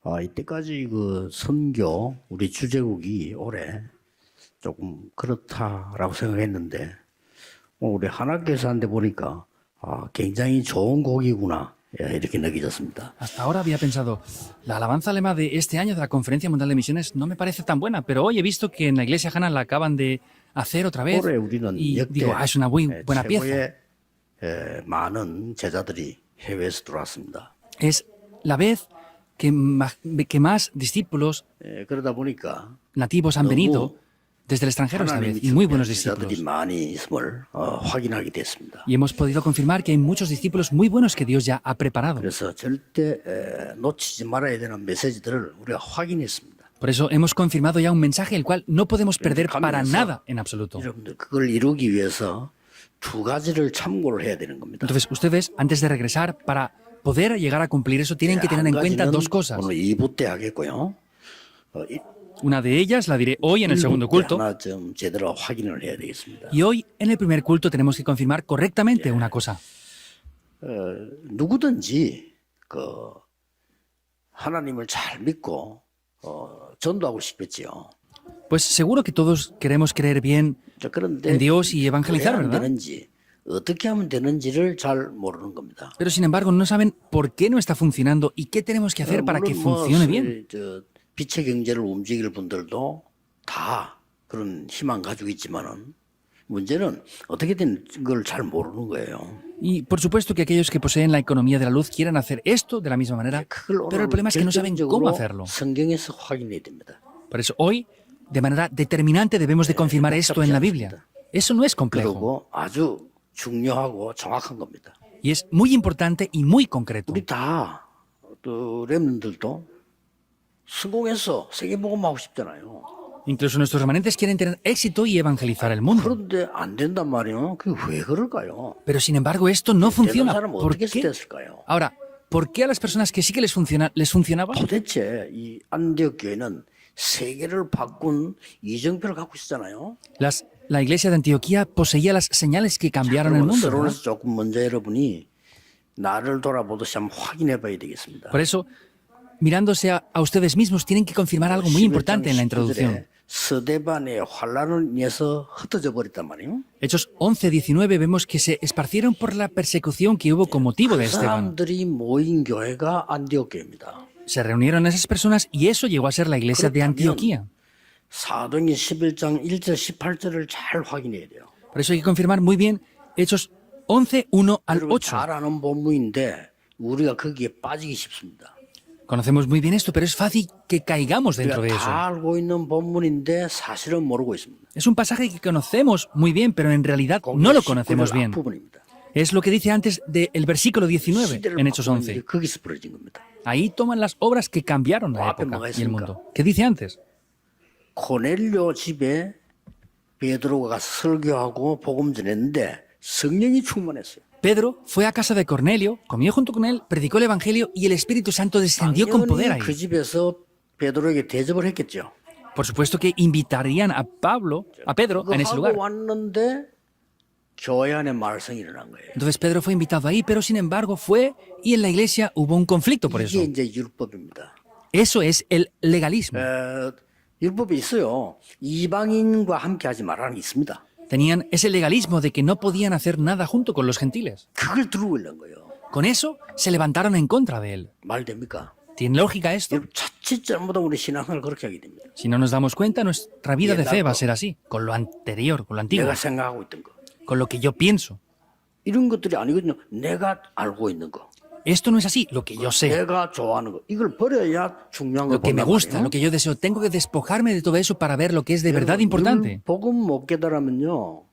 이때까지 그 선교 우리 주제국이 올해 조금 그렇다라고 생각했는데 우리 하나교회사한테 보니까 굉장히 좋은 곡이구나 이렇게 느껴졌습니다. Hasta ahora había pensado, la alabanza alemán de este año de la Conferencia Mundial de Misiones no me parece tan buena, pero hoy he visto que en la Iglesia Hana la acaban de hacer otra vez 올해 우리는 y 역대 digo, es una muy buena pieza. 최고의 많은 제자들이 해외에서 들어왔습니다. Es la vez que más discípulos 그러다 보니까 nativos han venido desde el extranjero esta 하나님이 vez, y muy buenos 제자들이 discípulos. 많이 있음을 확인하게 됐습니다. Y hemos podido confirmar que hay muchos discípulos muy buenos que Dios ya ha preparado. 그래서 절대 놓치지 말아야 되는 메시지들을 우리가 확인했습니다. Por eso hemos confirmado ya un mensaje el cual no podemos perder para nada en absoluto. 여러분들 그걸 이루기 위해서 두 가지를 참고를 해야 되는 겁니다. Entonces, ustedes, antes de regresar, para poder llegar a cumplir eso, tienen que tener en cuenta dos cosas. 오늘 2부 때 하겠고요. Una de ellas la diré hoy en el segundo culto. 하나 좀 제대로 확인을 해야 되겠습니다. Y hoy, en el primer culto, tenemos que confirmar correctamente una cosa. 누구든지 그 하나님을 잘 믿고 전도하고 싶겠지요. Pues seguro que todos queremos creer bien 자, 그런데 en Dios y evangelizar, 왜 안 ¿verdad? 되는지 어떻게 하면 되는지를 잘 모르는 겁니다. Pero sin embargo, no saben por qué no está funcionando y qué tenemos que hacer para que 물론 funcione bien. 저 빛의 경제를 움직일 분들도 다 그런 희망 가지고 있지만은 문제는 어떻게든 그걸 잘 모르는 거예요. Y por supuesto que aquellos que poseen la economía de la luz quieren hacer esto de la misma manera, 그걸 pero el 오늘 problema es que no saben cómo 결정적으로 hacerlo. 성경에서 확인해야 됩니다. Por eso hoy, de manera determinante, debemos de confirmar esto en la Biblia. Eso no es complejo 그리고 아주 중요하고 정확한 겁니다. y es muy importante y muy concreto. 우리 다 또 렘들도 성공해서 세계복음하고 싶잖아요. Incluso nuestros remanentes quieren tener éxito y evangelizar el mundo. 그런데 안 된단 말이에요. 그게 왜 그럴까요? Pero sin embargo esto no 되는 funciona. 사람은 ¿Por 어떻게 qué? 됐을까요? Ahora, ¿por qué a las personas que sí que les funcionaba? 도대체 이 안디옥 교회는 세계를 바꾼 이정표를 갖고 있었잖아요. La iglesia de Antioquía poseía las señales que cambiaron el mundo, ¿verdad? 서론에서 조금 먼저 여러분이 나를 돌아보듯이 한번 확인해 봐야 되겠습니다. Por eso, mirándose a ustedes mismos, tienen que confirmar algo muy importante en la introducción. 서대반의 환란을 인해서 흩어져 버렸단 말이에요. Hechos 11-19 vemos que se esparcieron por la persecución que hubo con motivo de 그 Esteban. 사람들이 모인 교회가 안디옥 교회입니다. Se reunieron esas personas y eso llegó a ser la iglesia de Antioquía. 사도행전 11장 1절 18절을 잘 확인해야 돼요. Por eso hay que confirmar muy bien Hechos 11, 1 al 여러분 8. 잘 아는 본문인데 우리가 거기에 빠지기 쉽습니다. Conocemos muy bien esto, pero es fácil que caigamos dentro de 우리가 eso. 다 알고 있는 본문인데 사실은 모르고 있습니다. Es un pasaje que conocemos muy bien, pero en realidad no lo conocemos 19절 bien. 앞부분입니다. Es lo que dice antes del versículo 19 시대를 en Hechos 바꾸는 일이 11. 거기서 벌어진 겁니다. Ahí toman las obras que cambiaron la 앞에 época 뭐가 y el 있습니까? mundo. ¿Qué dice antes? 고넬료 집에 베드로가 가서 설교하고 복음 전했는데 성령이 충만했어요. Pedro fue a casa de Cornelio, comió junto con él, predicó el Evangelio y el Espíritu Santo descendió con poder 당연히 ahí. 그 집에서 베드로에게 대접을 했겠죠. Por supuesto que invitarían a Pedro en ese 그거 lugar. 하고 왔는데 교회 안에 말썽이 일어난 거예요. Entonces Pedro fue invitado ahí, pero sin embargo fue y en la iglesia hubo un conflicto por eso. 이게 이제 율법입니다. Eso es el legalismo. 율법이 있어요. 이방인과 함께 하지 말라는 게 있습니다. Tenían ese legalismo de que no podían hacer nada junto con los gentiles. 그걸 들고 있는 거예요. Con eso se levantaron en contra de él. 말 됩니까? ¿Tiene lógica esto? 여러분 자칫 잘못하면 우리 신앙을 그렇게 하게 됩니다. Si no nos damos cuenta, nuestra vida de fe va a ser así, con lo anterior, con lo antiguo, 내가 생각하고 있던 거. con lo que yo pienso. 이런 것들이 아니거든요. 내가 알고 있는 거. Esto no es así, lo que yo sé, 내가 좋아하는 거. 이걸 버려야 중요한 걸 lo que me 본단 gusta, 말이에요. lo que yo deseo. Tengo que despojarme de todo eso para ver lo que es de verdad importante. 복음 못 깨달으면요.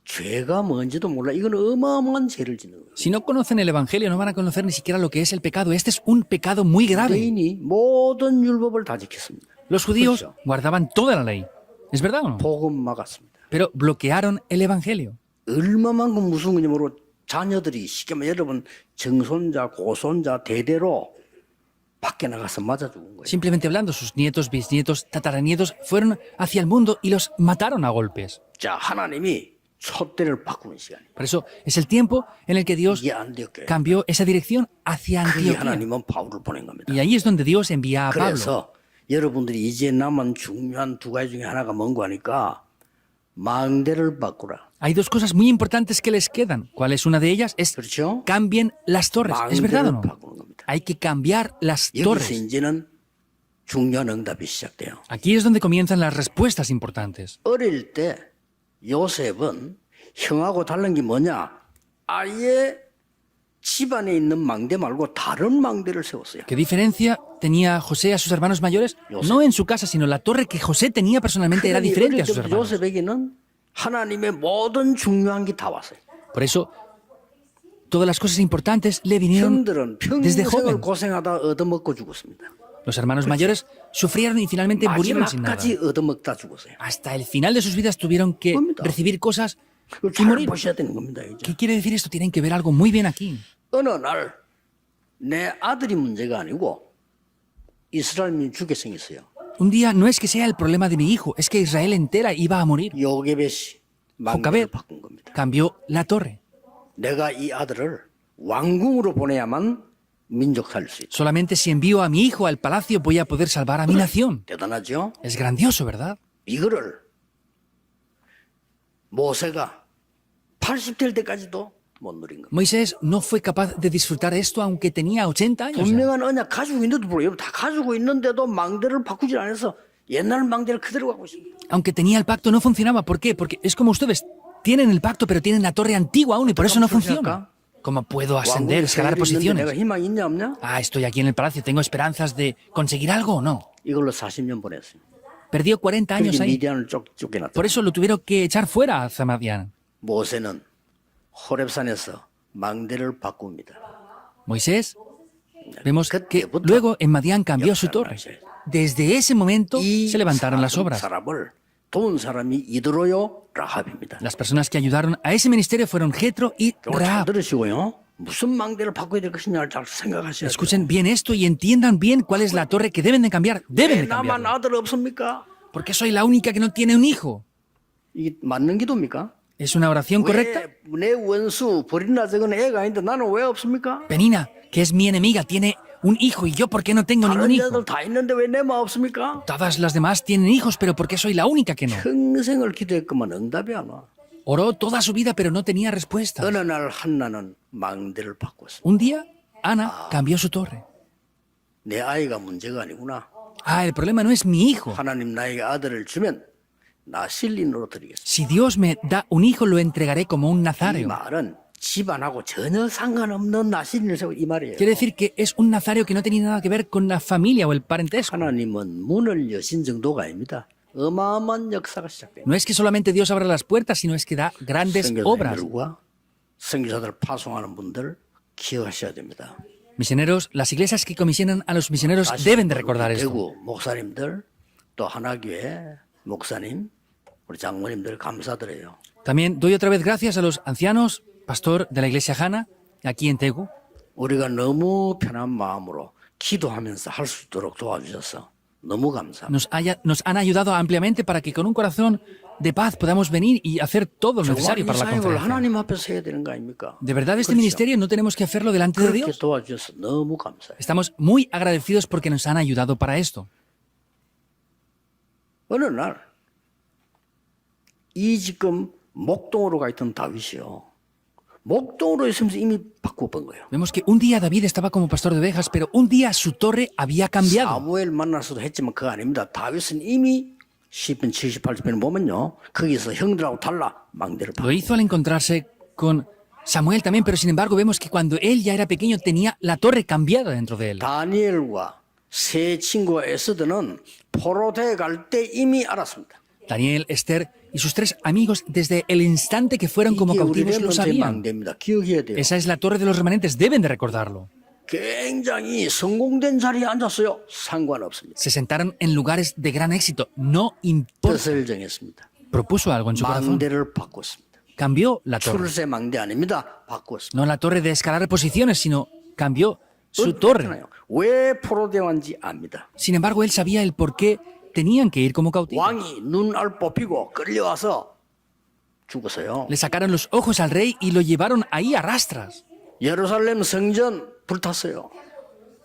죄가 뭔지도 몰라. 이건 어마어마한 죄를 짓는 거예요. Si no conocen el Evangelio, no van a conocer ni siquiera lo que es el pecado. Este es un pecado muy grave. 유대인이 모든 율법을 다 지켰습니다. Los judíos 그렇죠. guardaban toda la ley. ¿Es verdad o no? 복음 막았습니다. Pero bloquearon el Evangelio. 얼마만큼 무서운 건지 모르고 자녀들이 쉽게 말해 여러분 정손자 고손자 대대로 밖에 나가서 맞아 죽은 거예요. Simplemente hablando, sus nietos, bisnietos, tataranietos fueron hacia el mundo y los mataron a golpes. 자, 하나님이 촛대를 바꾸는 시간이에요. Por eso es el tiempo en el que Dios 이게 안디옥 교회. cambió esa dirección hacia 그게 Antioquía. 하나님은 바울을 보낸 겁니다. Y ahí es donde Dios envía a Pablo. 그래서 여러분들이 이제 남은 중요한 두 가지 중에 하나가 뭔가 하니까 망대를 바꾸라. Hay dos cosas muy importantes que les quedan. ¿Cuál es una de ellas? Es 그렇죠? cambien las torres. ¿Es verdad o 망대를 no? 바꾸는 겁니다. Hay que cambiar las 여기서 torres. 이제는 중요한 응답이 시작돼요. Aquí es donde comienzan las respuestas importantes. 어릴 때 요셉은 형하고 다른 게 뭐냐? 아예 집안에 있는 망대 말고 다른 망대를 세웠어요. ¿Qué diferencia tenía José a sus hermanos mayores? No en su casa, sino la torre que José tenía personalmente era diferente a sus 어릴 때 hermanos. 요셉에게는 하나님의 모든 중요한 게 다 왔어요. Por eso, todas las cosas importantes le vinieron 형들은 desde 평생을 joven. 고생하다 얻어먹고 죽었습니다. Los hermanos mayores sufrieron y finalmente murieron sin nada. 마지막까지 얻어먹다 죽었어요. Hasta el final de sus vidas tuvieron que 뭡니다. recibir cosas 그걸 y 잘 morir. 보셔야 되는 겁니다. 이제. ¿Qué quiere decir esto? Tienen que ver algo muy bien aquí. 어느 날 내 아들이 문제가 아니고 이스라엘이 죽게 생겼어요. Un día no es que sea el problema de mi hijo, es que Israel entera iba a morir. 요게벳이 망대를 조카벳. 바꾼 겁니다. Cambió la torre. 내가 이 아들을 왕궁으로 보내야만 민족 살릴 수 있다. Solamente si envío a mi hijo al palacio voy a poder salvar a mi nación. 대단하죠? Es grandioso, ¿verdad? 이거를 모세가 80될 때까지도 못 누린 겁니다. Moisés no fue capaz de disfrutar esto aunque tenía 80 años. ya. 분명한 언약 가지고 있는데도 불구하고 다 가지고 있는데도 망대를 바꾸질 않아서 옛날 망대를 그대로 갖고 있습니다. Aunque tenía el pacto no funcionaba. ¿Por qué? Porque es como ustedes. Tienen el pacto pero tienen la torre antigua aún y por eso no funciona. ¿Cómo puedo ascender, 왕궁에 escalar 세율이 있는데 내가 posiciones? 희망이 있냐 없냐? Ah, estoy aquí en el palacio. ¿Tengo esperanzas de conseguir algo o no? 이걸로 40년 보냈어요. Perdió 40 años 그렇게 ahí. 미디안을 쫓겨났다. Por eso lo tuvieron que echar fuera a Zamadián. 모세는 호렙산에서 망대를 바꿉니다. Moisés, vemos que luego en Madián cambió su torre. Desde ese momento 이 se levantaron las obras. 사람을 도운 사람이 이드로요 라합입니다. Las personas que ayudaron a ese ministerio fueron Jetro y 잘 Rahab. 들으시고요. 무슨 망대를 바꿔야 될 것이냐를 잘 생각하셔야 돼요. Escuchen bien esto y entiendan bien cuál es la torre que deben de cambiar. Deben 왜 de 나만 cambiarla. 아들 없습니까? Porque soy la única que no tiene un hijo. 이게 맞는 기도입니까? ¿Es una oración correcta? 왜 내 원수 버린다 적은 애가 아닌데 나는 왜 없습니까? Penina, que es mi enemiga, tiene un hijo y yo ¿por qué no tengo ningún 다른 hijo? 애들 다 있는데 왜 내만 없습니까? Todas las demás tienen hijos, pero ¿por qué soy la única que no? 평생을 기도했구만 응답이 안 와. Oró toda su vida, pero no tenía respuesta. 어느 날 한나는 망대를 바꿨어. Un día, Ana cambió su torre. 내 아이가 문제가 아니구나. Ah, el problema no es mi hijo. 하나님 나에게 아들을 주면 나 신린으로 드리겠어. Si Dios me da un hijo, lo entregaré como un 이 nazario. 말은 집안하고 전혀 상관없는 나신을 세워 이 말이에요. Quiere decir que es un nazario que no tenía nada que ver con la familia o el parentesco. 하나님은 문을 여신 정도가 아닙니다. 어마어마한 역사가 시작돼요. No es que solamente Dios abra las puertas, sino es que da grandes obras. 선교사님들과 선교사들 파송하는 분들 기억하셔야 됩니다. Misioneros, las iglesias que comisionan a los misioneros deben de recordar esto. 대구 목사님들 또 하나교회 목사님 우리 장모님들 감사드려요. También doy otra vez gracias a los ancianos, pastor de la iglesia Hana, aquí en Tegu. 우리가 너무 편한 마음으로 기도하면서 할 수 있도록 도와주셔서 너무 감사합니다. Nos han ayudado ampliamente para que con un corazón de paz podamos venir y hacer todo lo 정말 necesario 이 para la 사역을 conferencia. 하나님 앞에서 해야 되는 거 아닙니까? De verdad, este 그렇죠? ministerio no tenemos que hacerlo delante de 그렇게 Dios. 도와주셔서 너무 감사해요. Estamos muy agradecidos porque nos han ayudado para esto. 어느 날 이 지금 목동으로 가 있던 다윗이요. 목동으로 있으면서 이미 바꿔본 거예요. Vemos que un día David estaba como pastor de ovejas, pero un día su torre había cambiado. 사무엘 만나서도 했지만 그거 아닙니다. 다윗은 이미 시편 78편을 보면요. 거기서 형들하고 달라 망대를 Lo 바꿔. hizo al encontrarse con Samuel también, pero sin embargo vemos que cuando él ya era pequeño tenía la torre cambiada dentro de él. 다니엘과 세 친구와 에스더는 포로대에 갈 때 이미 알았습니다. Daniel, Esther y sus tres amigos desde el instante que fueron como 이게 우리 cautivos lo 렘넌트의 sabían. 망대입니다. 기억해야 돼요. Esa es la torre de los remanentes, deben de recordarlo. 굉장히 성공된 자리에 앉았어요. 상관없습니다. Se sentaron en lugares de gran éxito, no importa. 뜻을 정했습니다. Propuso algo en su corazón. 망대를 바꿨습니다. Cambió la torre. 출세 망대 아닙니다. 바꿨습니다. No la torre de escalar posiciones, sino cambió su torre. 왜 포로대 왔는지 압니다. Sin embargo, él sabía el por qué tenían que ir como cautivos. 왕이 눈알 뽑히고 끌려와서 죽었어요. Le sacaron los ojos al rey y lo llevaron ahí a rastras. 예루살렘 성전 불탔어요.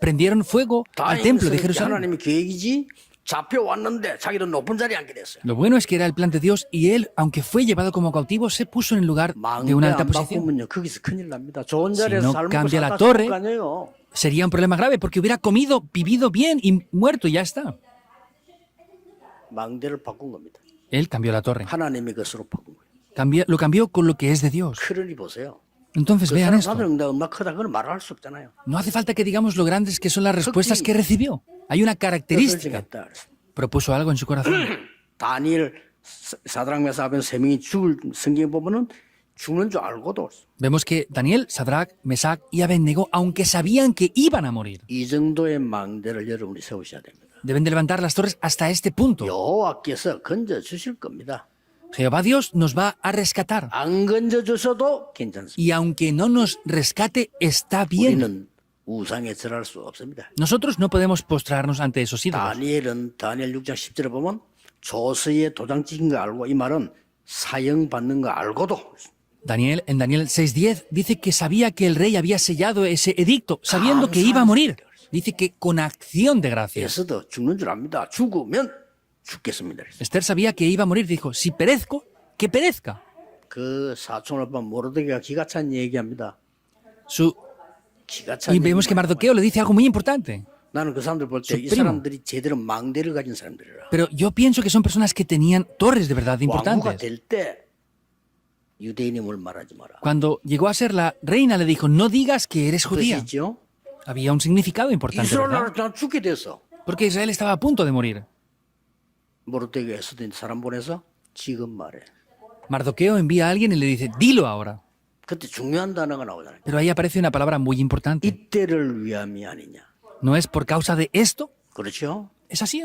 Prendieron fuego al templo de Jerusalén. 하나님의 계획이지 잡혀왔는데 자기는 높은 자리에 앉게 됐어요. Lo bueno es que era el plan de Dios y él, aunque fue llevado como cautivo, se puso en el lugar de 망대 una alta 안 posición. 바꾸면요 거기서 큰일 납니다. 좋은 Si 자리에서 no 살고 cambia la 살다 torre, 죽을 거 아니에요. Sería un problema grave porque hubiera comido, vivido bien y muerto y ya está. 망대를 바꾼 겁니다. Él cambió la torre. 하나님의 것으로 바꾼 거예요. Lo cambió con lo que es de Dios. 그러니 보세요. Entonces 그 vean 사람 esto. 받은 응답 얼마나 크다 그걸 말할 수 없잖아요. No hace falta que digamos lo grandes que son las respuestas que recibió. Hay una característica. 결정했다 그랬어요. Propuso algo en su corazón. 다니엘 사드락 메삭 아벤 세 명이 죽을 성경에 보면은 죽는 줄 알고도 Vemos que Daniel, Sadrach, Mesach y Abednego, aunque sabían que iban a morir, 이 정도의 망대를 여러분이 세우셔야 됩니다. deben de levantar las torres hasta este punto. 여호와께서 건져 주실 겁니다. Jehová Dios nos va a rescatar. 안 건져 주셔도 괜찮습니다. Y aunque no nos rescate, está bien. 우리는 우상에 절할 수 없습니다. Nosotros no podemos postrarnos ante esos ídolos. 다니엘 6장 10절에 보면 조서에 도장 찍힌 거 알고 이 말은 사형받는 거 알고도 En Daniel 6:10 dice que sabía que el rey había sellado ese edicto, sabiendo que iba a morir. Dice que con acción de gracias. 에서도 죽는 줄 압니다. 죽으면 죽겠습니다. Esther sabía que iba a morir. Dijo, si perezco, que perezca. 그 사촌 오빠 모르드게가 기가 찬 얘기합니다. 기가 찬 Y vemos que Mardoqueo le dice algo muy importante. 나는 그 사람들 볼 때 이 su primo. 사람들이 제대로 망대를 가진 사람들이라. Pero yo pienso que son personas que tenían torres de verdad 왕후가 importantes. 될 때 유대인임을 말하지 마라. Cuando llegó a ser la reina, le dijo, no digas que eres judía. 뜻이죠? Había un significado importante, 이스라엘 ¿verdad? 나라 죽게 됐어. Porque Israel estaba a punto de morir. 모르드게에서 사람 보내서 지금 말해. Mardoqueo envía a alguien y le dice, dilo ahora. 그때 중요한 단어가 나오잖아요. Pero ahí aparece una palabra muy importante. 이때를 위함이 아니냐. ¿No es por causa de esto? 그렇죠? Es así.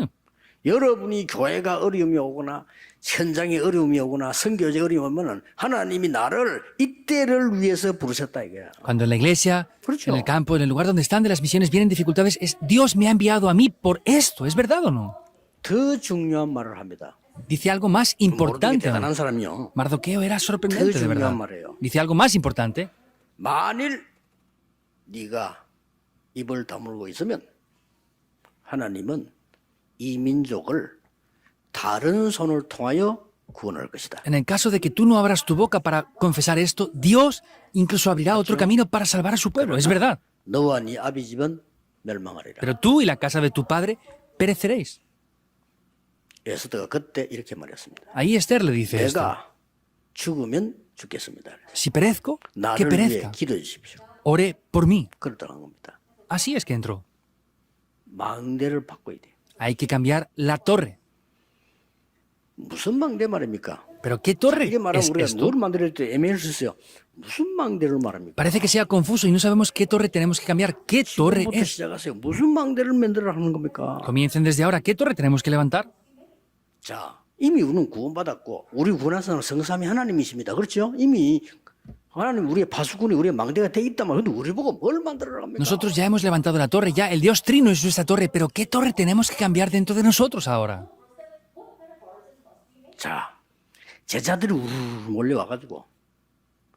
여러분이 교회가 어려움이 오거나 현장에 어려움이 오거나 선교제 어려움이 오면은 하나님이 나를 이때를 위해서 부르셨다 이거야. Cuando en la iglesia, Correcto. en el campo, en el lugar donde están de las misiones vienen dificultades, es Dios me ha enviado a mí por esto. ¿Es verdad o no? 더 중요한 말을 합니다. Dice algo más 모르게 importante. 대단한 사람이요. Mardoqueo era sorprendente, de 중요한 verdad. 말이에요. Dice algo más importante. 만일 네가 입을 다물고 있으면 하나님은 이 민족을 다른 손을 통하여 구원할 것이다. En el caso de que tú no abras tu boca para confesar esto, Dios incluso abrirá otro camino para salvar a su pueblo. Es verdad. 너와 네 아비 집은 멸망하리라. Pero tú y la casa de tu padre pereceréis. 에스더가 그때 이렇게 말했습니다. Ahí Esther le dice esto. 내가 죽으면 죽겠습니다. Si perezco, que 나를 위해 perezca. 기도해 주십시오. Ore por mí. 그러다 간 겁니다. Así es que entró. 망대를 바꿔야 돼. Hay que cambiar la torre. 무슨 망대 말입니까? ¿Pero qué torre 이게 말하면 es 우리가 esto? 뭘 만들 때 애매할 수 있어요. 무슨 망대를 말합니까? Parece que sea confuso y no sabemos qué torre tenemos que cambiar. ¿Qué torre 지금부터 es? 시작하세요. 무슨 망대를 만들어 하는 겁니까? Comiencen desde ahora. ¿Qué torre tenemos que levantar? 자, 이미 우리는 구원받았고 우리 구원하시는 성삼위 하나님이십니다. 그렇죠? 이미 하나님 우리의 파수꾼이 우리의 망대가 돼 있다만 근데 우리 보고 뭘 만들어 합니까? Nosotros ya hemos levantado la torre, ya el Dios Trino es nuestra torre, pero ¿qué torre tenemos que cambiar dentro de nosotros ahora? 자, 제자들이 우르르 몰려와가지고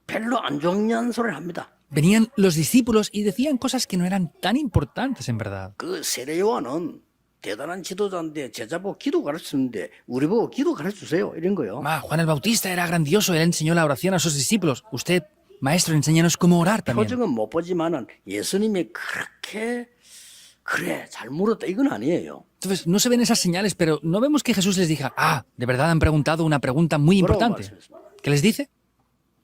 별로 안 중요한 소리를 합니다. Venían los discípulos y decían cosas que no eran tan importantes en verdad. 그 세례 요한은 대단한 지도자인데 제자 보고 기도 가르치는데 우리 보고 기도 가르쳐주세요 이런 거요. Juan el Bautista era grandioso, él enseñó la oración a sus discípulos. Usted, maestro, enséñanos cómo orar también. 표정은 못 보지만은 예수님이 그렇게 그래 잘 물었다 이건 아니에요. Entonces, no se ven esas señales, pero no vemos que Jesús les diga, de verdad han preguntado una pregunta muy importante. ¿Qué les dice?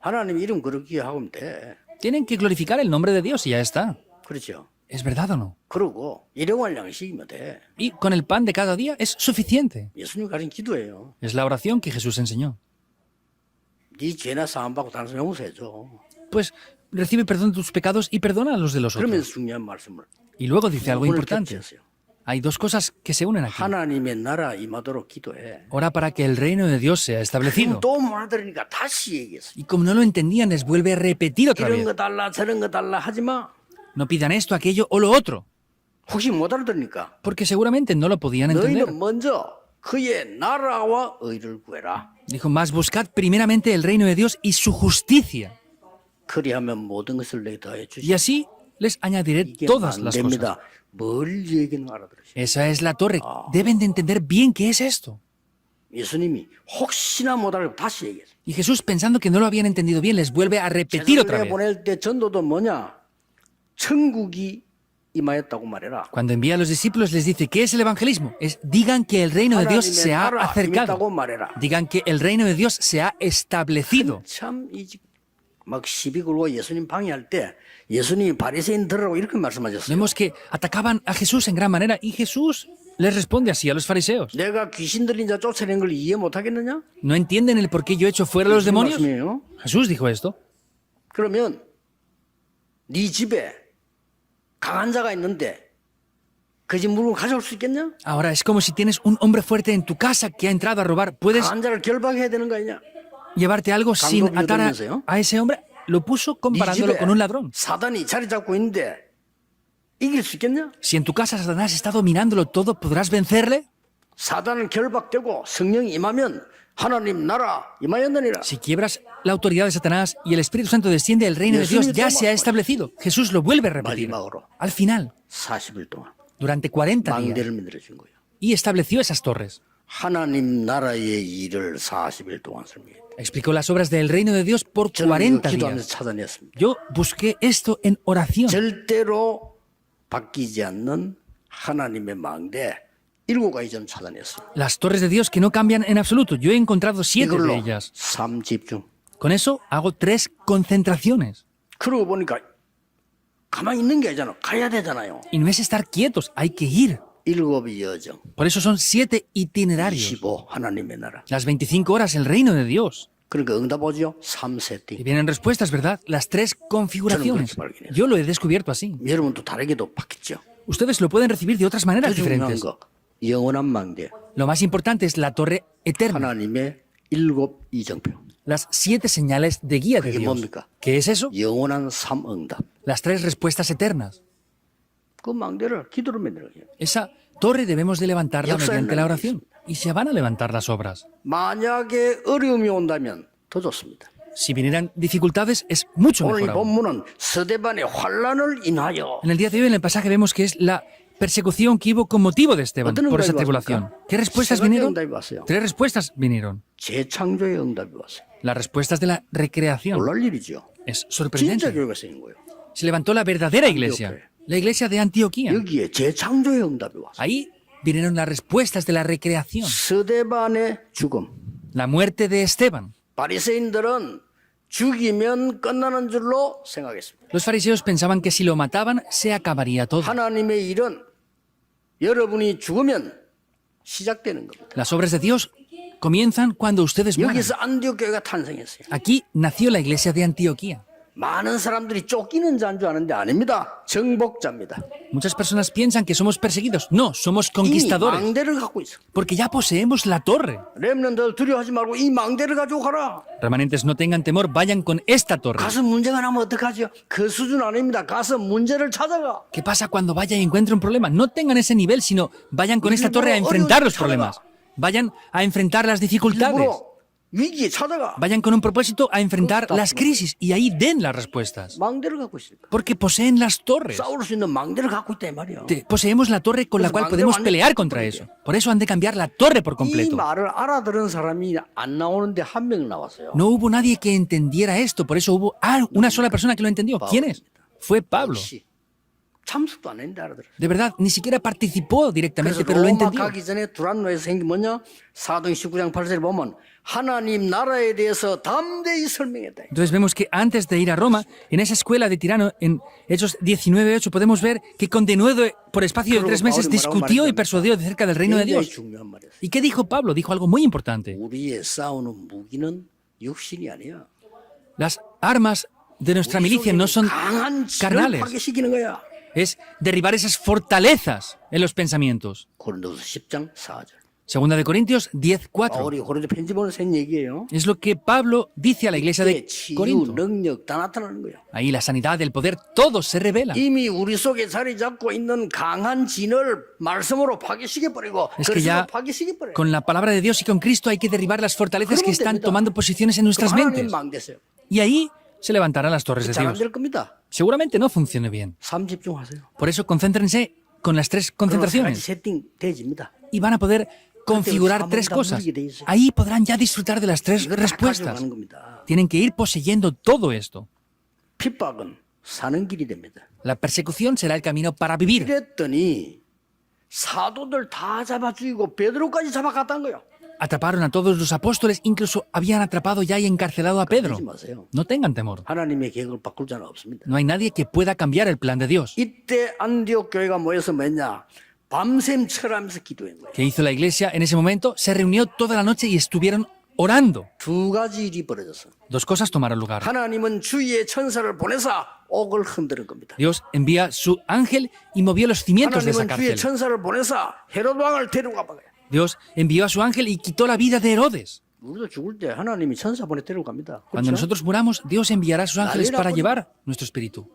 하나님 이름 그렇게 하면 돼. Tienen que glorificar el nombre de Dios y ya está. 그렇죠. ¿Es verdad o no? 그러고 일용할 양식이면 돼. Y con el pan de cada día es suficiente. 예수님 가진 기도예요. Es la oración que Jesús enseñó. 네 죄나 사함 받고 다른 사람 용서해줘. Pues recibe perdón de tus pecados y perdona a los de los otros. 그러면서 중요한 말씀을 Y luego dice algo 오늘 importante. 겹쳤어요. Hay dos cosas que se unen aquí. 하나님의 나라 임하도록 기도해. Ora para que el reino de Dios sea establecido. 또 못 알아들으니까 다시 얘기했어. Y como no lo entendían, les vuelve a repetir otra 이런 vez. 거 달라 저런 거 달라 하지 마. No pidan esto, aquello o lo otro. 혹시 못 알아들으니까 Porque seguramente no lo podían entender. 너희는 먼저 그의 나라와 의를 구해라. Dijo, más buscad primeramente el reino de Dios y su justicia. 그리하면 모든 것을 내게 더해 Y 주시오. así les añadiré 이게 todas las cosas. 망대입니다. 뭘 얘기는 알아들으시오. Esa es la torre. Deben de entender bien qué es esto. 예수님이 혹시나 못 알고 다시 얘기했어요. Y Jesús, pensando que no lo habían entendido bien, les vuelve a repetir otra 제자들 vez. 보낼 때 전도도 뭐냐? 천국이 임하였다고 말해라. Cuando envía a los discípulos les dice, ¿qué es el evangelismo? Es, digan que el reino de Dios 하나님의 se ha 나라 acercado. 임했다고 말해라. Digan que el reino de Dios se ha establecido. 참막 시비 걸고 예수님 방해할 때 예수님이 바리새인 들으라고 이렇게 말씀하셨어요. Vemos que atacaban a Jesús en gran manera y Jesús les responde así a los fariseos. 내가 귀신 들린 자 쫓아낸 걸 이해 못 하겠느냐? ¿No entienden el por qué yo echo fuera a los 무슨 demonios? 말씀이에요? Jesús dijo esto. 그러면 네 집에 강한 자가 있는데 그 집 물건 가져올 수 있겠냐? Ahora es como si tienes un hombre fuerte en tu casa que ha entrado a robar. ¿Puedes 강한 자를 결박해야 되는 거 아니냐? llevarte algo sin 강도 atar 비유되면서요? a ese hombre? Lo puso 네 comparándolo 집에 con un ladrón. 사단이 자리 잡고 있는데 이길 수 있겠냐? Si en tu casa Satanás está dominándolo todo, ¿podrás vencerle? 사단은 결박되고 성령이 임하면 하나님 나라 임하였느니라. Si quiebras la autoridad de Satanás y el Espíritu Santo desciende, el reino de Dios ya se ha establecido. Jesús lo vuelve a repetir. 마지막으로 Al final, 40일 동안 durante 40 días, 망대를 만들어 준 거예요. y estableció esas torres. 하나님 나라의 일을 40일 동안 설명했다. Explicó las obras del reino de Dios por 저는 40 이거 기도하면서 días. 찾아냈습니다. Yo busqué esto en oración. 절대로 바뀌지 않는 하나님의 망대 7가지 좀 찾아냈어요. Las torres de Dios que no cambian en absoluto. Yo he encontrado 7 de 이걸로 ellas. 3집중. Con eso hago 3 concentraciones. 그러고 보니까 가만히 있는 게 아니잖아. 가야 되잖아요. Y no es estar quietos, hay que ir. 7의 여정. Por eso son 7 itinerarios. 25 하나님의 나라. Las 25 horas, el reino de Dios. 그러니까 응답 오죠. Y 3세팅. vienen respuestas, ¿verdad? Las 3 configuraciones. Yo lo he descubierto así. 여러분도 다르게도 바뀌죠. Ustedes lo pueden recibir de otras 더 maneras 중요한 diferentes. 거 영원한 망대. Lo más importante es la torre eterna. 하나님의 7 이정표. Las 7 señales de guía de ¿Qué Dios. 뭡니까? ¿Qué es eso? 영원한 3응답. Las 3 respuestas eternas. 그 망대를 기도로 만들어요. Esa torre debemos de levantarla 역사에 mediante la 남겨 oración. Y se van a levantar las obras. 만약에 어려움이 온다면 더 좋습니다. Si vinieran dificultades, es mucho 오늘 이 mejor aún. 본문은 스데반의 환란을 인하여 En el día de hoy, en el pasaje, vemos que es la persecución que hubo con motivo de Esteban 어떤 por esa 응답이 tribulación. 왔습니까? ¿Qué respuestas 세 가지 vinieron? 응답이 왔어요. 3 respuestas vinieron. 재창조의 응답이 왔어요. Las respuestas de la recreación. 놀랄 일이죠. Es 진짜 sorprendente. 교회가 생긴 거예요. Se levantó la verdadera iglesia, la iglesia de Antioquía. 여기에 재창조의 응답이 왔어요. Ahí vinieron las respuestas de la recreación. 스데반의 죽음. La muerte de Esteban. 바리새인들은 죽이면 끝나는 줄로 생각했습니다. Los fariseos pensaban que si lo mataban, se acabaría todo. 하나님의 일은 여러분이 죽으면 시작되는 겁니다. Las obras de Dios comienzan cuando ustedes mueran. 여기서 안디옥 교회가 탄생했어요. Aquí nació la iglesia de Antioquía. 많은 사람들이 쫓기는 자인 줄 아는데 아닙니다. 정복자입니다. Muchas personas piensan que somos perseguidos. No, somos 이미 conquistadores. 망대를 갖고 있어. Porque ya poseemos la torre. 렘넌트들 두려워하지 말고 이 망대를 가지고 가라. Remanentes, no tengan temor, vayan con esta torre. 가서 문제가 나면 어떡하죠? 그 수준 아닙니다. 가서 문제를 찾아가. ¿Qué pasa cuando vaya y encuentre un problema? No tengan ese nivel, sino vayan con esta torre a enfrentar los problemas. Vayan a enfrentar las dificultades. 일부러 위기에 찾아가. Vayan con un propósito a enfrentar las crisis y ahí den las respuestas. 망대를 갖고 있으니까. Porque poseen las torres. 싸울 수 있는 망대를 갖고 있다 이 말이야. Poseemos la torre con la cual podemos pelear contra eso. Por eso han de cambiar la torre por 이 completo. 말을 알아들은 사람이 안 나오는데 한 명 나왔어요. No hubo nadie que entendiera esto, por eso hubo una sola persona que lo entendió. ¿Quién es? Fue Pablo. 역시 참석도 안 했는데 알아들었어요. De verdad, ni siquiera participó 그래서 directamente, pero lo 로마 entendió. 가기 전에 두란노에서 생긴 뭐냐? 사도행 19장 8절에 보면 하나님 나라에 대해서 담대히 설명했다. Entonces vemos que antes de ir a Roma, en esa escuela de Tirano, en Hechos 19:8, podemos ver que con denuedo por espacio de 3 meses discutió y persuadió acerca del reino de 굉장히 Dios. 중요한 말이었어요. ¿Y qué dijo Pablo? Dijo algo muy importante. 우리의 싸우는 무기는 육신이 아니야. Las armas de nuestra milicia no son 강한 지를 carnales. 파괴시키는 거야. Es derribar esas fortalezas en los pensamientos. 고린도서 10장 4절. Segunda de Corintios 10:4. 우리 고린도 편지 보는 생 얘기예요. Es lo que Pablo dice a la iglesia de 이때 치유, Corinto. 능력 다 나타나는 거예요. Ahí la sanidad, el poder, todo se revela. 이미 우리 속에 자리 잡고 있는 강한 진을 말씀으로 파괴시켜 버리고 Es que ya 파괴시켜 버려요. con la palabra de Dios y con Cristo hay que derribar las fortalezas que están tomando posiciones en nuestras 하나님 mentes. 망대세요. Y ahí se levantarán las torres de 잘 안 Dios. 될 겁니다. Seguramente no funcione bien. 삶 집중하세요. Por eso concéntrense con las tres 그럼 세 가지 concentraciones 세팅 되집니다. y van a poder configurar tres cosas. Ahí podrán ya disfrutar de las tres 이거 다 respuestas. 가져가는 겁니다. Tienen que ir poseyendo todo esto. 핍박은 사는 길이 됩니다. La persecución será el camino para vivir. 이랬더니 사도들 다 잡아 죽이고 베드로까지 잡아갔다는 거예요. Atraparon a todos los apóstoles, incluso habían atrapado ya y encarcelado a Pedro. 하지 마세요. No tengan temor. 하나님의 계획을 바꿀 자는 없습니다. No hay nadie que pueda cambiar el plan de Dios. 이때 안디옥 교회가 모여서 뭐냐? 밤샘 철하면서 기도한 거예요. ¿Qué hizo la iglesia en ese momento? Se reunió toda la noche y estuvieron orando. 두 가지 일이 벌어졌어. Dos cosas tomaron lugar. 하나님은 주의 천사를 보내사 옥을 흔드는 겁니다. Dios envía su ángel y movió los cimientos de esa 하나님은 주의 cárcel. 천사를 보내사 헤롯 왕을 데려가 봐요. Dios envió a su ángel y quitó la vida de Herodes. 우리도 죽을 때 하나님이 천사 보내 데려갑니다. Cuando nosotros muramos, Dios enviará a sus ángeles para llevar nuestro espíritu.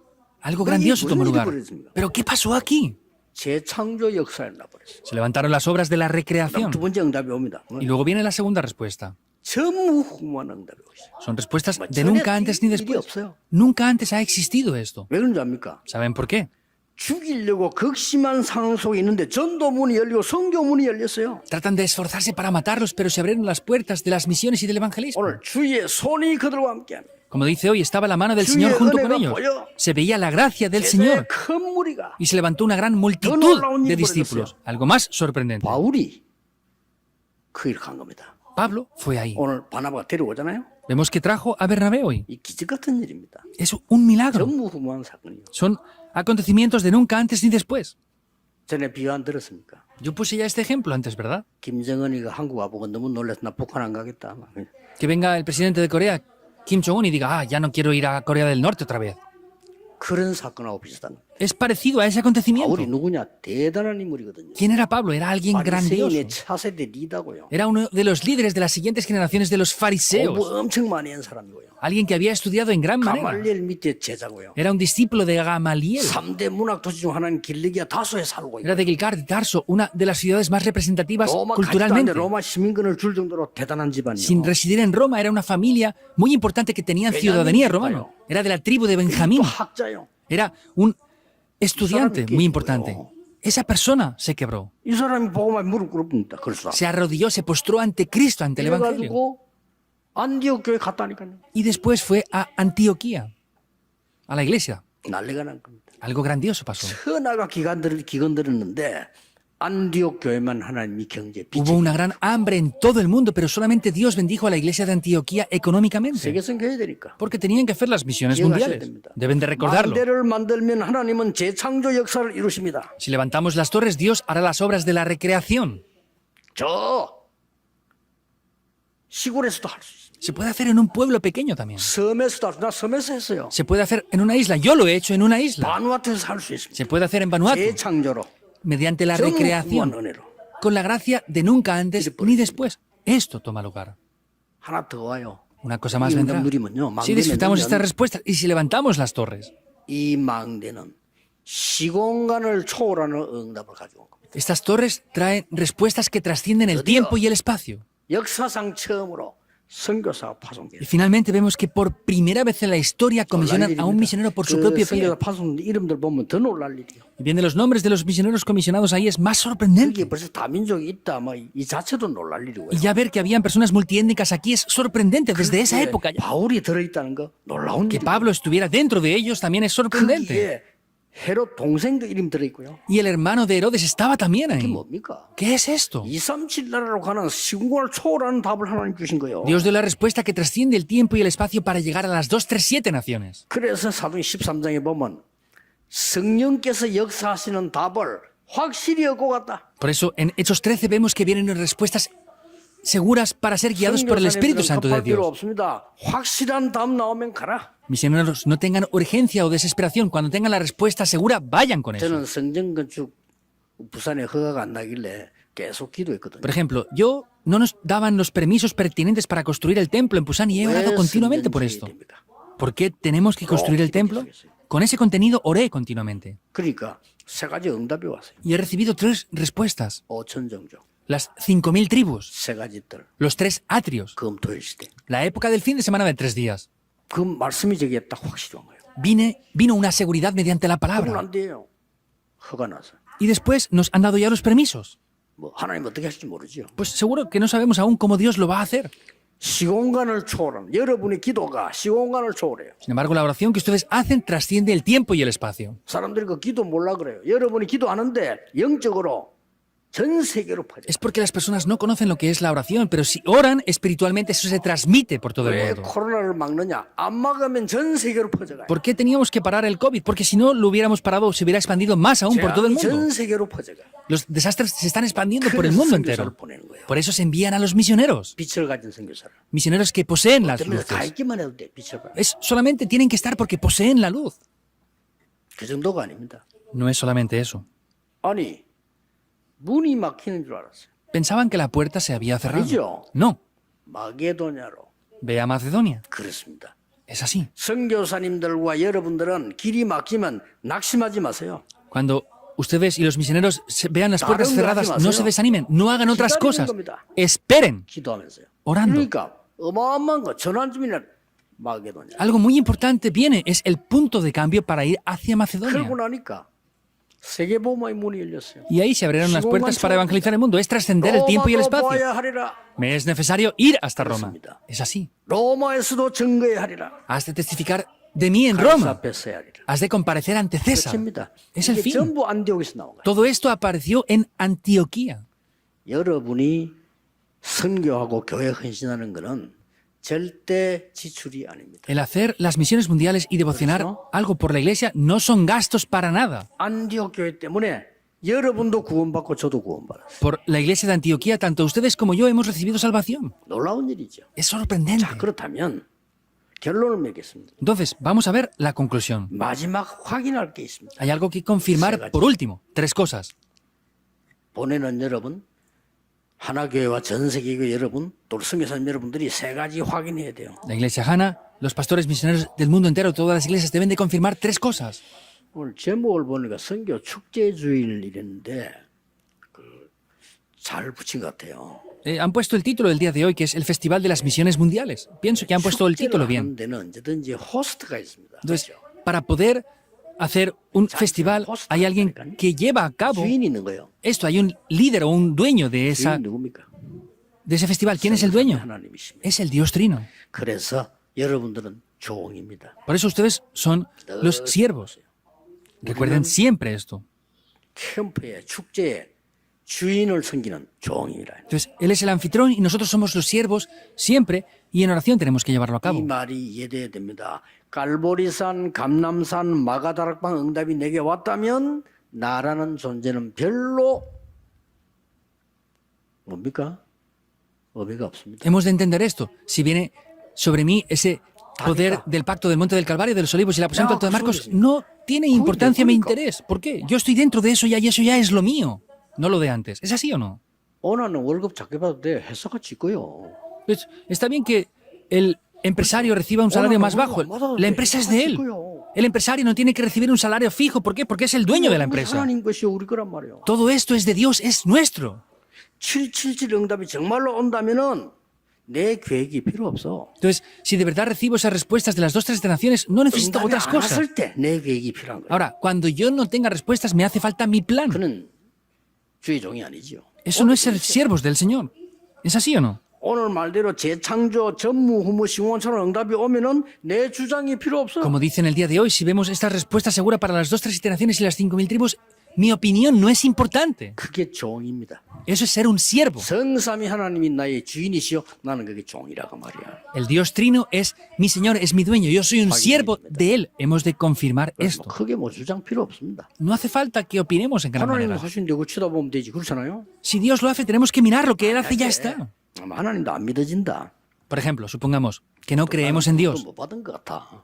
Algo grandioso tomó lugar. ¿Pero qué pasó aquí? 재창조 역사에 나버렸어요. Se levantaron las obras de la recreación. 두 번째 응답이 옵니다. Y luego viene la segunda respuesta. 전무후무한 응답이 오시죠. Son respuestas de nunca antes ni después. Nunca antes ha existido esto. 왜 그런지 압니까? ¿Saben por qué? 죽이려고 극심한 상황 속에 있는데 전도문이 열리고 성교문이 열렸어요. Tratan de esforzarse para matarlos, pero se abrieron las puertas de las misiones y del evangelismo. 오늘 주의 손이 그들과 함께합니다. Como dice hoy, estaba la mano del Señor junto con ellos. Se veía la gracia del Señor 큰 무리가 y se levantó una gran multitud de discípulos. Algo más sorprendente. 바울이 그 일을 간 겁니다. Pablo fue ahí. 오늘 바나바가 데려오잖아요. Vemos que trajo a Bernabé hoy. 이 기적 같은 일입니다. Es un milagro. 전무후무한 사건이요. Son acontecimientos de nunca antes ni después. 전에 비유 안 들었습니까? Yo puse ya este ejemplo antes, ¿verdad? 김정은이가 한국 와보고 너무 놀라서 나 북한 안 가겠다. Que venga el presidente de Corea, Kim Jong-un, y diga, ya no quiero ir a Corea del Norte otra vez. 그런 사건하고 비슷한 거예요. Es parecido a ese acontecimiento. 바울이 누구냐? 대단한 인물이거든요. ¿Quién era Pablo? Era alguien grandioso. 바리새인의 차세대 리더고요. Era uno de los líderes de las siguientes generaciones de los 공부 fariseos. 엄청 많이 한 사람이고요. Alguien que había estudiado en gran manera. 가말리엘 밑에 제자고요. Era un discípulo de Gamaliel. 3대 문학 도시 중 하나는 길리기아 다소에 살고 Era 있고 de Gilgar de Tarso, una de las ciudades más representativas 로마 가지도 culturalmente. 않는데 로마 시민권을 줄 정도로 대단한 Sin 집안이요. residir en Roma, era una familia muy importante que tenían ciudadanía romana. Era de la tribu de Benjamín. 또 학자요. Era un estudiante muy importante. Esa persona se quebró. 이 사람이 보고만 무릎 꿇습니다. 그래서 Se arrodilló, se postró ante Cristo, ante el Evangelio. 그래가지고 안디옥 교회 갔다니까요. Y después fue a Antioquía, a la iglesia. 난리가 난 겁니다. Algo grandioso pasó. 천하가 기관 들었는데 안디옥 교회만 하나님이 경제 Hubo 빚을 una gran hambre en todo el mundo, pero solamente Dios bendijo a la iglesia de Antioquía económicamente. 세계선 해야 되니까. Porque tenían que hacer las misiones 기억하셔야 mundiales. 됩니다. Deben de recordarlo. 만대를 만들면 하나님은 재창조 역사를 이루십니다. Si levantamos las torres, Dios hará las obras de la recreación. 저 시골에서도 할 수 있어요. Se puede hacer en un pueblo pequeño también. 섬에서도 할 수. 나 섬에서 했어요. Se puede hacer en una isla. Yo lo he hecho en una isla. 바누아투에서 할 수 있습니다. Se puede hacer en Vanuatu, 재창조로 mediante la 전무후무한 recreación, 은혜로. con la gracia de nunca antes ni después. Esto toma lugar. 하나 더 와요. Una cosa más 이 vendrá. 응답 누리면요. Si disfrutamos estas respuestas y si levantamos las torres, 이 망대는 시공간을 초월하는 응답을 가지고 온 겁니다. estas torres traen respuestas que trascienden el tiempo y el espacio. 역사상 처음으로 선교사가 파송돼요. Y finalmente vemos que por primera vez en la historia comisionan a un misionero por su propio pie. 선교사 파송 이름들 보면 더 놀랄 일이요. Y vienen los nombres de los misioneros comisionados ahí, es más sorprendente. 이게 벌써 다민족이 있다, 뭐 이 자체도 놀랄 일이고요. Y ya ver que habían personas multiétnicas aquí es sorprendente desde esa época. Ya. 바울이 들어있다는 거 놀라운 Que 일이에요. Pablo estuviera dentro de ellos también es sorprendente. 거기에 헤롯 동생도 이름 들어있고요. Y el hermano de Herodes estaba también 이게 ahí. 뭡니까? ¿Qué es esto? 237 나라로 가는 시공간을 초월하는 답을 하나님 주신 거예요. Dios dio la respuesta que trasciende el tiempo y el espacio para llegar a las 237 naciones. 그래서 사도행 13장에 보면 성령께서 역사하시는 답을 확실히 얻고 갔다. Por eso en Hechos 13 vemos que vienen respuestas seguras para ser guiados por el Espíritu Santo de 급할 필요 Dios. 없습니다. 확실한 답 나오면 가라. Misioneros, no tengan urgencia o desesperación. Cuando tengan la respuesta segura, vayan con eso. 저는 성전 건축 부산에 허가가 안 나길래 계속 기도했거든요. Por ejemplo, yo no nos daban los permisos pertinentes para construir el templo en Pusan y he orado continuamente por esto. ¿Por qué tenemos que construir el templo? Con ese contenido oré continuamente. 그러니까 세 가지 응답이 왔어요. Y he recibido 3 respuestas. 5천 종족, Las 5.000 tribus, 세 가지 뜰, los 3 atrios, 금토일 시대. la época del fin de semana de 3 días. 그 말씀이 저기에 딱 확실히 온 거예요. Vino una seguridad mediante la 그건 palabra. 안 돼요. 허가 나서. Y después nos han dado ya los permisos. 뭐 하나님 어떻게 하실지 모르죠. Pues seguro que no sabemos aún cómo Dios lo va a hacer. 시공간을 초월한 여러분의 기도가 시공간을 초월해요. Sin embargo, la oración que ustedes hacen trasciende el tiempo y el espacio. 사람들이 그 기도 몰라 그래요. 여러분이 기도하는데 영적으로 전 세계로 퍼져. Es porque las personas no conocen lo que es la oración, pero si oran espiritualmente, eso se transmite por todo el 왜 mundo. 코로나를 막느냐? 안 막으면 전 세계로 퍼져가요. ¿Por qué teníamos que parar el COVID? Porque si no lo hubiéramos parado, se hubiera expandido más aún por todo el 재앙이 전 mundo. 세계로 퍼져가. Los desastres se están expandiendo por el 그래서 mundo 선교사를 entero. 보내는 거예요. Por eso se envían a los misioneros. 빛을 가진 선교사를. Misioneros que poseen las 때문에 가 luces. 있기만 해도 돼. 빛을 봐. Solamente tienen que estar porque poseen la luz. 그 정도가 아닙니다. No es solamente eso. 아니 문이 막히는 줄 알았어요. Pensaban que la puerta se había cerrado. 아니죠. No. 마게도냐로. Ve a Macedonia. 그렇습니다. Es así. 선교사님들과 여러분들은 길이 막히면 낙심하지 마세요. Cuando ustedes y los misioneros vean las puertas cerradas, no se desanimen, no hagan otras cosas. Esperen, 기도하면서요. orando. 그러니까 어마어마한 거 전환점이나 마게도냐. Algo muy importante viene, es el punto de cambio para ir hacia Macedonia. 그러고 나니까 세계보험의 문이 열렸어요. Y ahí se abrieron las puertas para evangelizar el mundo. Es trascender el tiempo y el 로마도 espacio. 보아야 하리라. Me es necesario ir hasta Roma. Es así. 로마에서도 증거해야 하리라. Has de testificar de mí en 가이사 Roma. 앞에 서야 하리라. Has de comparecer ante César. 그렇습니다. Es el 이게 fin. 전부 안디옥에서 나온 거예요. Todo esto apareció en Antioquía. 여러분이 선교하고 교회 헌신하는 것은 절대 지출이 아닙니다. El hacer las misiones mundiales y devocionar algo por la iglesia no son gastos para nada. 안디옥 교회 때문에 여러분도 구원받고 저도 구원받았어요. Por la iglesia de Antioquía, tanto ustedes como yo hemos recibido salvación. 놀라운 일이죠. Es sorprendente. 자, 그렇다면 결론을 맺겠습니다. Entonces, vamos a ver la conclusión. 마지막 확인할 게 있습니다. Hay algo que confirmar por último. 3 cosas. 보내는 여러분, 하나교회와 전 세계교회 여러분, 또 선교사님 여러분들이 3가지 확인해야 돼요. La iglesia Hana, los pastores misioneros del mundo entero, todas las iglesias deben de confirmar 3 cosas. 오늘 제목을 보니까 선교 축제주일 이랬는데 잘 붙인 것 같아요. Han puesto el título del día de hoy, que es el Festival de las Misiones Mundiales. Pienso que han puesto el título 축제를 bien. 하는 데는 언제든지 호스트가 있습니다. Entonces, 그렇죠? para poder hacer un festival, hay alguien que lleva a cabo 주인이 있는 거예요. esto. Hay un líder o un dueño de 주인 누굽니까? ese festival. ¿Quién es el dueño? 하나님이십니다. Es el Dios Trino. 그래서 여러분들은 종입니다. Por eso ustedes son los siervos. Recuerden siempre esto. 캠프에 축제에 주인을 섬기는 종이라. Entonces, Él es el anfitrión y nosotros somos los siervos siempre, y en oración tenemos que llevarlo a 이 cabo. 말이 이해돼야 됩니다. 갈보리산, 감남산, 마가다락방 응답이 내게 왔다면 나라는 존재는 별로 뭡니까? 의미가 없습니다. Hemos de entender esto. Si viene sobre mí ese poder del pacto del Monte del Calvario, de los Olivos y el aposento alto de Marcos, no tiene importancia mi interés. ¿Por qué? Yo estoy dentro de eso ya y eso ya es lo mío, no lo de antes. ¿Es así o no? 원하는 월급 작게 받아도 돼. 회사가 지고요. Pues, está bien que el empresario reciba un salario más bajo. La empresa es de él. El empresario no tiene que recibir un salario fijo. ¿Por qué? Porque es el dueño de la empresa. 하나님 것이 우리 거란 말이에요. Todo esto es de Dios, es nuestro. 777 응답이 정말로 온다면은 내 계획이 필요 없어. Entonces, si de verdad recibo esas respuestas de las 2 naciones, no necesito 응답이 otras 안 cosas. 왔을 때 내 계획이 필요한 거예요. Ahora, cuando yo no tenga respuestas, me hace falta mi plan. 그는 주의 종이 아니지요. Eso no es ser siervos del Señor. ¿Es así o no? 오늘 말대로 재창조, 전무후무, 신원처럼 응답이 오면은 내 주장이 필요 없어. Como dice en el día de hoy, si vemos esta respuesta segura para las 2 naciones y las 5.000 tribus, mi opinión no es importante. 그게 종입니다. Eso es ser un siervo. 성삼위 하나님이 나의 주인이시여 나는 그게 종이라고 말이야. El Dios Trino es mi Señor, es mi dueño. Yo soy un siervo de Él. Hemos de confirmar esto. 크게 뭐 주장 필요 없습니다. No hace falta que opinemos en gran 하나님 manera. 하신데 그거 쳐다보면 되지. 그렇잖아요. Si Dios lo hace, tenemos que mirar lo que Él hace y ya está. 하나님도 안 믿어진다. Por ejemplo, supongamos que no creemos en Dios. 못 받은 것 같아.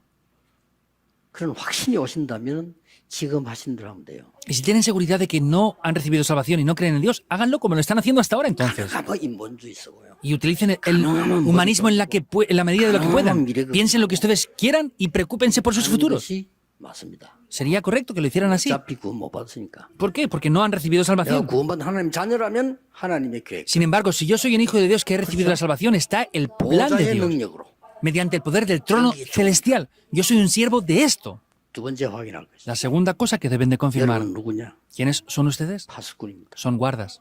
그런 확신이 오신다면 지금 하신 대로 하면 돼요. Y si tienen seguridad de que no han recibido salvación y no creen en Dios, háganlo como lo están haciendo hasta ahora entonces. 가봐 인본주의 쓰고요. Y utilicen el humanismo en la medida de lo que puedan. Piensen lo que ustedes quieran y preocúpense por sus futuros. 것이 맞습니다. Sería correcto que lo hicieran así. 어차피 구원 못 받으니까. ¿Por qué? Porque no han recibido 내가 salvación. 구원받은 하나님 자녀라면 하나님의 계획, Sin embargo, si yo soy un hijo de Dios que he recibido la salvación, está el plan de 보좌의 Dios. 능력으로. Mediante el poder del trono celestial. Yo soy un siervo de esto. 두 번째 확인할 것이. La segunda cosa que deben de confirmar. 여러분 누구냐? ¿Quiénes son ustedes? 파수꾼입니다. Son guardas.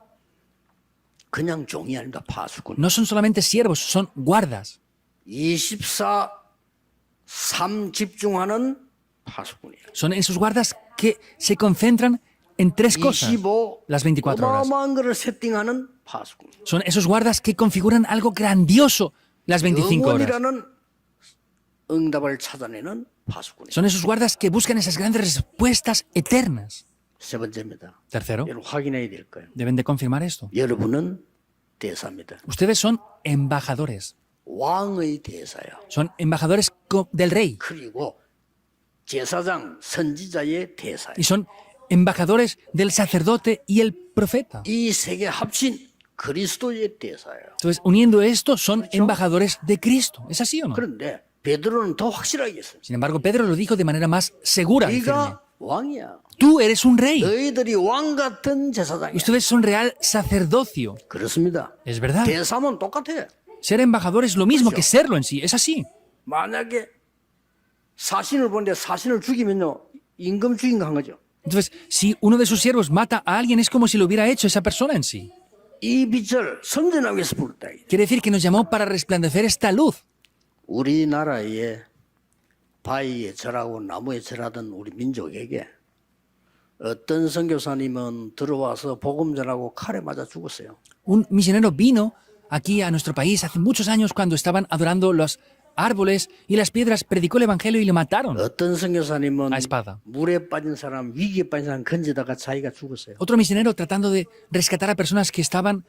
그냥 종이 아닙니다. 파수꾼. No son solamente siervos, son guardas. 24/3 집중하는 파수꾼이에요. Son esos guardas que se concentran en tres cosas 25 las 24 horas. 어마어마한 거를 세팅하는 파수꾼. Son esos guardas que configuran algo grandioso las 25 horas. 영원이라는 응답을 찾아내는 파수꾼이에요. Son esos guardas que buscan esas grandes respuestas eternas. 세 번째입니다. Tercero, 여러분 확인해야 될 거예요. deben de confirmar esto. 여러분은 대사입니다. Ustedes son embajadores. 왕의 대사야. Son embajadores del rey. 그리고 제사장, 선지자의 대사야. Y son embajadores del sacerdote y el profeta. 이 세 개 합친 그리스도의 대사예요. Entonces, uniendo esto, son embajadores de Cristo. ¿Es así o no? 그런데 베드로는 더 확실하게 했어요. Sin embargo, Pedro lo dijo de manera más segura y firme. 네가 왕이야. Tú eres un rey. 너희들이 왕 같은 제사장이야. Ustedes son real sacerdocio. 그렇습니다. Es verdad. 대사면 똑같아. Ser embajador es lo mismo que serlo en sí. Es así. 만약에 사신을 보는데 사신을 죽이면요 임금 죽인 거 한 거죠. Entonces, si uno de sus siervos mata a alguien, es como si lo hubiera hecho esa persona en sí. 이 빛을 선전하기 위해서 부르다. Quiere decir que nos llamó para resplandecer esta luz. 우리나라에 바위에 절하고 나무에 절하던 우리 민족에게 어떤 선교사님은 들어와서 복음 전하고 칼에 맞아 죽었어요. Un misionero vino aquí a nuestro país hace muchos años cuando estaban adorando los árboles y las piedras, predicó el evangelio y le mataron. 어떤 선교사님은 A espada. 물에 빠진 사람, 위기에 빠진 사람 건지다가 자기가 죽었어요. Otro misionero tratando de rescatar a personas que estaban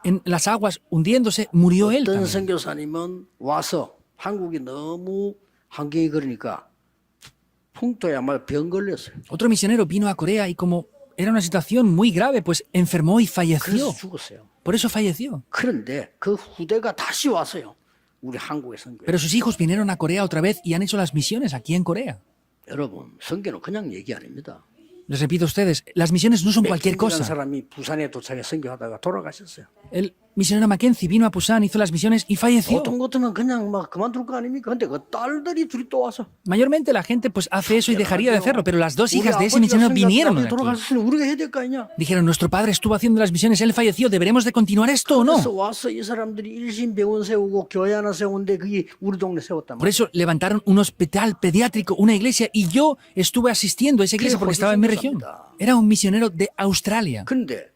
en las aguas hundiéndose, murió él 어떤 también. 선교사님은 와서 한국이 너무 환경이 그러니까 풍토에 아마 병 걸렸어요. Otro misionero vino a Corea y como era una situación muy grave, pues enfermó y 그래서 falleció. 죽었어요. Por eso falleció. 그런데 그 후대가 다시 왔어요. 우리 한국의 선교에. Pero sus hijos vinieron a Corea otra vez y han hecho las misiones aquí en Corea. 여러분, 선교는 그냥 얘기 아닙니다. Les repito a ustedes, las misiones no son cualquier 맥킨이라는 cosa. 사람이 부산에 도착해 선교하다가 돌아가셨어요. El misionero Mackenzie vino a Busan, hizo las misiones y falleció. 보통 같으면 그냥 막 그만둘 거 아닙니까? 근데 그 딸들이 둘이 또 와서 Mayormente la gente pues hace eso y dejaría de hacerlo, pero las dos 우리 hijas de ese 아버지가 misionero vinieron 선교하다가 aquí. 돌아가셨으니 우리가 해야 될 거 아니냐? Dijeron, nuestro padre estuvo haciendo las misiones, él falleció, ¿deberemos de continuar esto o 그래서 no? 와서 이 사람들이 일심병원 세우고 교회 하나 세우는데 그게 우리 동네 세웠단 Por 말이에요. eso levantaron un hospital pediátrico, una iglesia, y yo estuve asistiendo a esa iglesia porque estaba en mi región. Era un misionero de Australia. 근데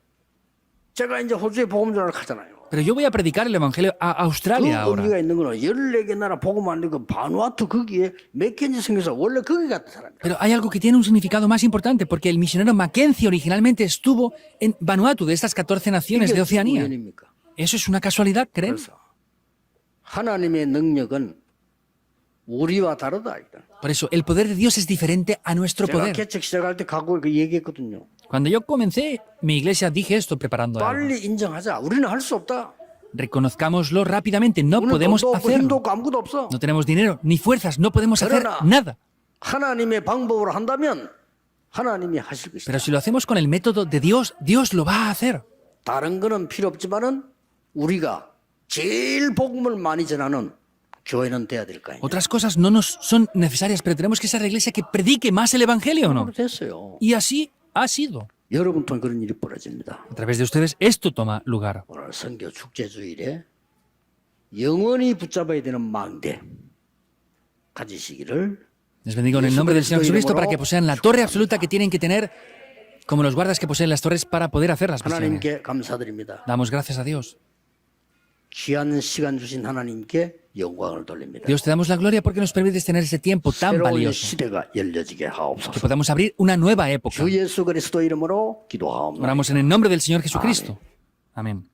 제가 이제 호주에 복음 전하러 가잖아요. Pero yo voy a predicar el evangelio a 그 Australia ahora. 의미가 있는 거는 14개 나라 복음 안 되고 바누아투 거기에 맥켄지 선교사 원래 거기 갔던 사람이에요. Pero hay algo que tiene un significado más importante, porque el misionero Mackenzie originalmente estuvo en Vanuatu, de estas 14 naciones de Oceanía. 우연입니까? ¿Eso es una casualidad, creen? 그래서 하나님의 능력은 우리와 다르다. 일단. Por eso, el poder de Dios es diferente a nuestro 제가 poder. 개척 시작할 때 각오 그 얘기했거든요. Cuando yo comencé mi iglesia, dije esto preparando algo. 빨리 인정하자. 우리는 할 수 없다. Reconozcámoslo rápidamente, no 우리는 podemos 돈도 없고 힘도 hacerlo. 없고 아무것도 없어. No tenemos dinero ni fuerzas, no podemos hacer 그러나 nada. 하나님의 방법으로 한다면 하나님이 하실 것이다. Pero si lo hacemos con el método de Dios, Dios lo va a hacer. 다른 거는 필요 없지만은 우리가 제일 복음을 많이 전하는 교회는 돼야 될 거 아니에요. Otras cosas no nos son necesarias, pero tenemos que ser la iglesia que predique más el evangelio, ¿o no? 됐어요. Y así ha sido. 여러분 통해 그런 일이 벌어집니다. A través de ustedes esto toma lugar. 오늘 선교 축제 주일에 영원히 붙잡아야 되는 망대 가지시기를 Les bendigo en el nombre del Señor Jesucristo para que posean la torre absoluta que tienen que tener, como los guardas que poseen las torres para poder hacer las misiones. 하나님께 감사드립니다. Damos gracias a Dios. 귀한 시간 주신 하나님께 영광을 돌립니다. Dios, te damos la gloria porque nos permites tener ese tiempo tan 새로운 valioso. 시대가 열려지게 Que 하옵소서. podamos abrir una nueva época. 주 예수 그리스도 이름으로 기도하옵나이다. Oramos en el nombre del Señor Jesucristo. Amén.